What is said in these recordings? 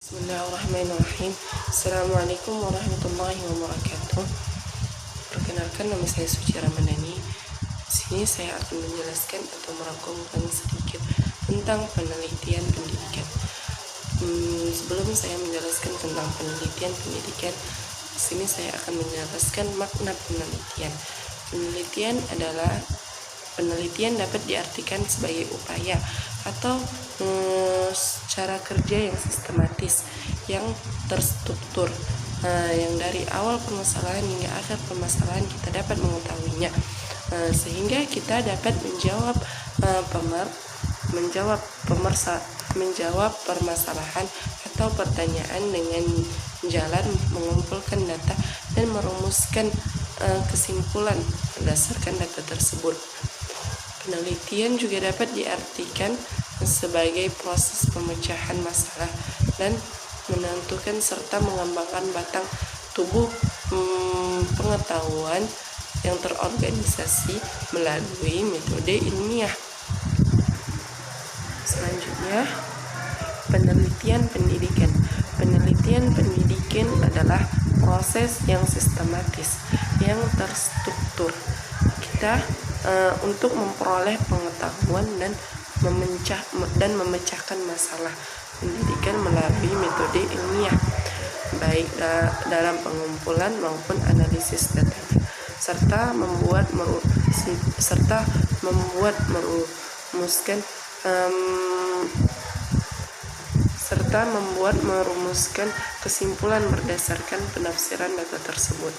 Bismillahirrahmanirrahim. Assalamualaikum warahmatullahi wabarakatuh. Perkenalkan, nama saya Suci Ramadhani. Di sini saya akan menjelaskan atau merangkumkan sedikit tentang penelitian pendidikan. Sebelum saya menjelaskan tentang penelitian pendidikan, di sini saya akan menjelaskan makna penelitian. Penelitian dapat diartikan sebagai upaya atau cara kerja yang sistematis, yang terstruktur, yang dari awal permasalahan hingga akhir permasalahan kita dapat mengetahuinya, sehingga kita dapat menjawab permasalahan atau pertanyaan dengan jalan mengumpulkan data dan merumuskan kesimpulan berdasarkan data tersebut. Penelitian juga dapat diartikan sebagai proses pemecahan masalah dan menentukan serta mengembangkan batang tubuh pengetahuan yang terorganisasi melalui metode ilmiah. Selanjutnya, penelitian pendidikan. Penelitian pendidikan adalah proses yang sistematis, yang terstruktur. Kita untuk memperoleh pengetahuan dan memecahkan masalah pendidikan melalui metode ilmiah, baik dalam pengumpulan maupun analisis datanya, serta merumuskan kesimpulan berdasarkan penafsiran data tersebut.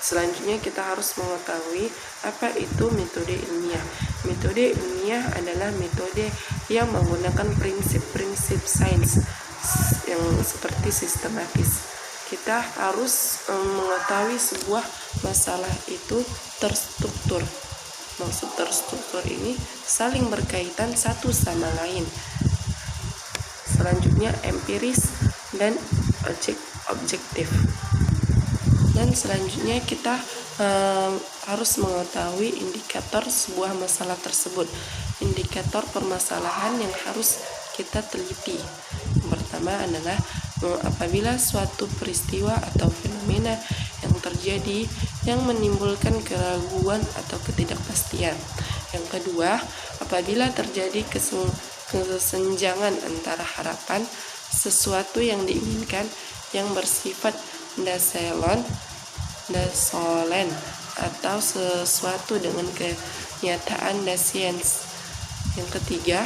Selanjutnya kita harus mengetahui apa itu metode ilmiah. Metode ilmiah adalah metode yang menggunakan prinsip-prinsip sains yang seperti sistematis. Kita harus mengetahui sebuah masalah itu terstruktur. Maksud terstruktur ini saling berkaitan satu sama lain. Selanjutnya empiris dan objektif. Dan selanjutnya kita harus mengetahui indikator sebuah masalah tersebut, indikator permasalahan yang harus kita teliti. Yang pertama adalah apabila suatu peristiwa atau fenomena yang terjadi yang menimbulkan keraguan atau ketidakpastian. Yang kedua, apabila terjadi kesenjangan antara harapan sesuatu yang diinginkan yang bersifat dasolen atau sesuatu dengan kenyataan dasiens. Yang ketiga,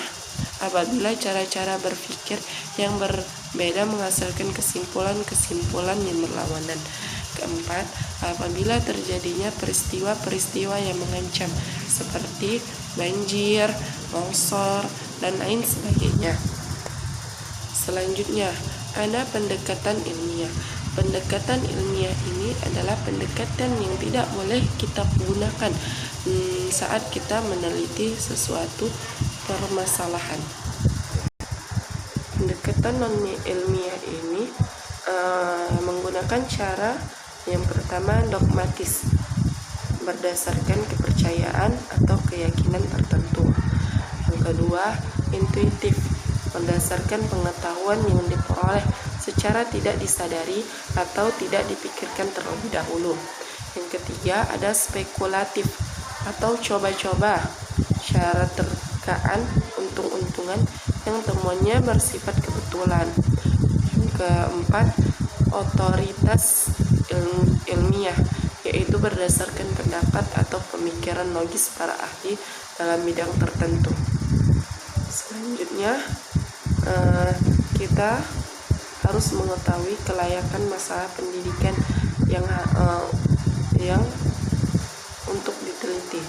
apabila cara-cara berpikir yang berbeda menghasilkan kesimpulan-kesimpulan yang berlawanan. Keempat, apabila terjadinya peristiwa-peristiwa yang mengancam seperti banjir, longsor, dan lain sebagainya. Selanjutnya, ada pendekatan ilmiah. Pendekatan ilmiah ini adalah pendekatan yang tidak boleh kita gunakan saat kita meneliti sesuatu permasalahan. Pendekatan non-ilmiah ini menggunakan cara yang pertama dogmatis, berdasarkan kepercayaan atau keyakinan tertentu. Yang kedua, intuitif, berdasarkan pengetahuan yang diperoleh secara tidak disadari atau tidak dipikirkan terlebih dahulu. Yang ketiga, ada spekulatif atau coba-coba, syarat terkaan, untung-untungan yang temuannya bersifat kebetulan. Yang keempat, otoritas ilmiah, yaitu berdasarkan pendapat atau pemikiran logis para ahli dalam bidang tertentu. Selanjutnya, kita harus mengetahui kelayakan masalah pendidikan yang untuk diteliti.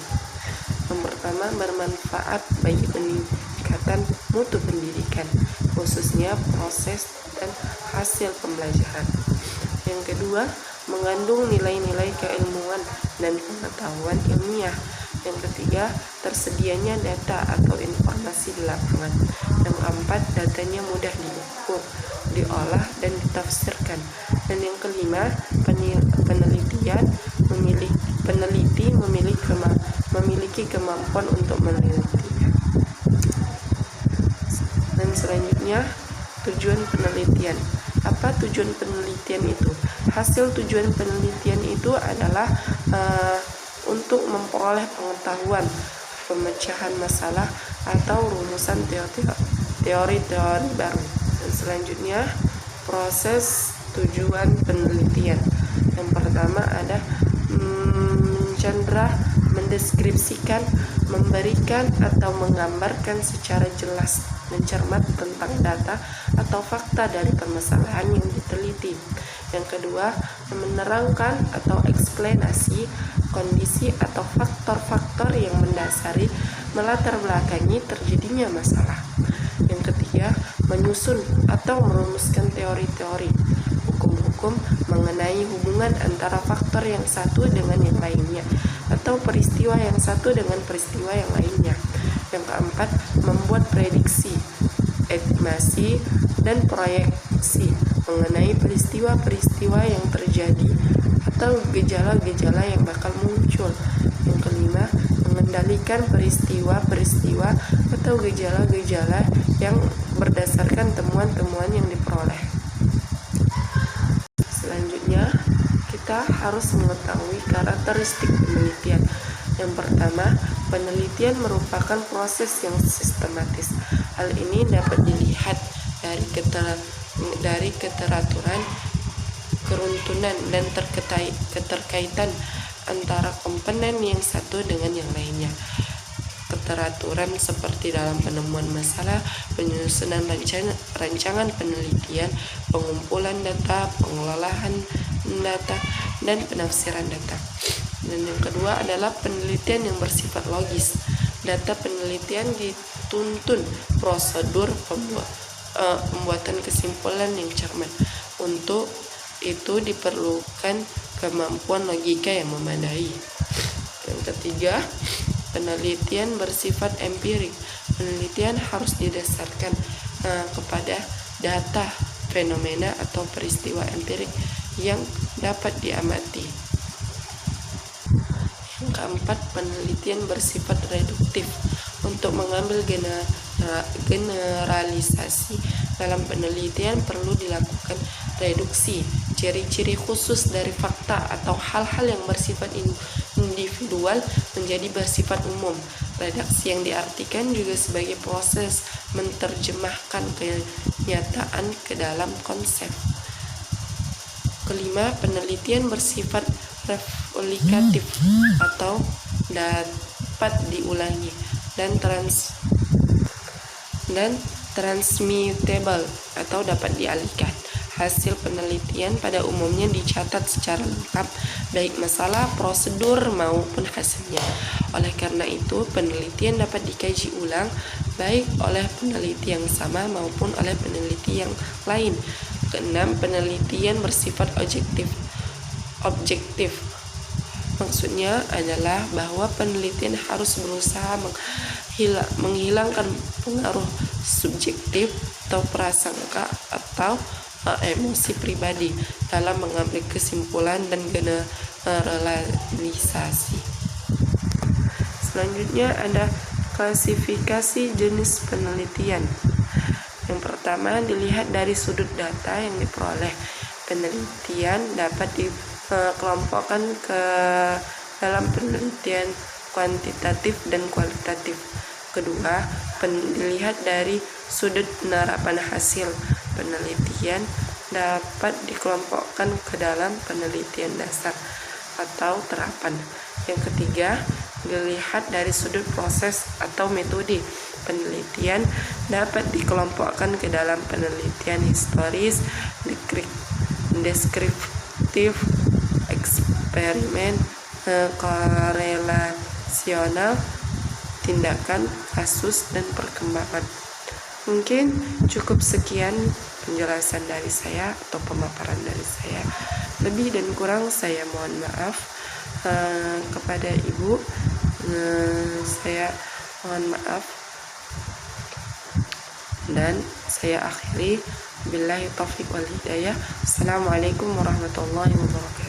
Yang pertama, bermanfaat bagi peningkatan mutu pendidikan, khususnya proses dan hasil pembelajaran. Yang kedua, mengandung nilai-nilai keilmuan dan pengetahuan ilmiah. Yang ketiga, tersedianya data atau informasi di lapangan. Yang keempat, datanya mudah diukur, diolah, dan ditafsirkan. Dan yang kelima, peneliti memiliki kemampuan untuk menelitinya. Dan selanjutnya, tujuan penelitian. Apa tujuan penelitian itu? Hasil tujuan penelitian itu adalah untuk memperoleh pengetahuan, pemecahan masalah, atau rumusan teori-teori baru. Dan selanjutnya, proses tujuan penelitian. Yang pertama ada mencendera, mendeskripsikan, memberikan atau menggambarkan secara jelas, mencermat tentang data atau fakta dari permasalahan yang diteliti. Yang kedua, menerangkan atau eksplanasi kondisi atau faktor-faktor yang mendasari, melatar belakangi terjadinya masalah. Yang ketiga, menyusun atau merumuskan teori-teori, hukum-hukum mengenai hubungan antara faktor yang satu dengan yang lainnya, atau peristiwa yang satu dengan peristiwa yang lainnya. Yang keempat, membuat prediksi, estimasi, dan proyeksi mengenai peristiwa-peristiwa yang terjadi atau gejala-gejala yang bakal muncul. Yang kelima, mengendalikan peristiwa-peristiwa atau gejala-gejala yang berdasarkan temuan-temuan yang diperoleh. Selanjutnya, kita harus mengetahui karakteristik penelitian. Yang pertama, penelitian merupakan proses yang sistematis. Hal ini dapat dilihat dari keteraturan, keruntunan, dan keterkaitan antara komponen yang satu dengan yang lainnya. Keteraturan seperti dalam penemuan masalah, penyusunan rancangan penelitian, pengumpulan data, pengelolaan data, dan penafsiran data. Dan yang kedua adalah penelitian yang bersifat logis. Data penelitian dituntun prosedur pembuatan kesimpulan yang cermat. Untuk itu diperlukan kemampuan logika yang memadai. Yang ketiga, penelitian bersifat empirik. Penelitian harus didasarkan kepada data, fenomena, atau peristiwa empirik yang dapat diamati. Yang keempat, penelitian bersifat reduktif. Untuk mengambil generalisasi dalam penelitian perlu dilakukan reduksi ciri-ciri khusus dari fakta atau hal-hal yang bersifat individual menjadi bersifat umum. Redaksi yang diartikan juga sebagai proses menerjemahkan kenyataan ke dalam konsep. Kelima, penelitian bersifat replikatif atau dapat diulangi dan transmittable atau dapat dialihkan. Hasil penelitian pada umumnya dicatat secara lengkap, baik masalah, prosedur, maupun hasilnya. Oleh karena itu, penelitian dapat dikaji ulang, baik oleh peneliti yang sama maupun oleh peneliti yang lain. Keenam, penelitian bersifat objektif. Maksudnya adalah bahwa penelitian harus berusaha menghilangkan pengaruh subjektif atau prasangka atau emosi pribadi dalam mengambil kesimpulan dan generalisasi. Selanjutnya ada klasifikasi jenis penelitian. Yang pertama, dilihat dari sudut data yang diperoleh. Penelitian dapat dikelompokkan ke dalam penelitian kuantitatif dan kualitatif. Kedua, dilihat dari sudut penerapan hasil. Penelitian dapat dikelompokkan ke dalam penelitian dasar atau terapan. Yang ketiga, dilihat dari sudut proses atau metode. Penelitian dapat dikelompokkan ke dalam penelitian historis, deskriptif, eksperimen, korelasional, tindakan, kasus, dan perkembangan. Mungkin cukup sekian penjelasan dari saya atau pemaparan dari saya. Lebih dan kurang saya mohon maaf kepada Ibu. Saya mohon maaf. Dan saya akhiri, billahi taufiq wal hidayah. Assalamualaikum warahmatullahi wabarakatuh.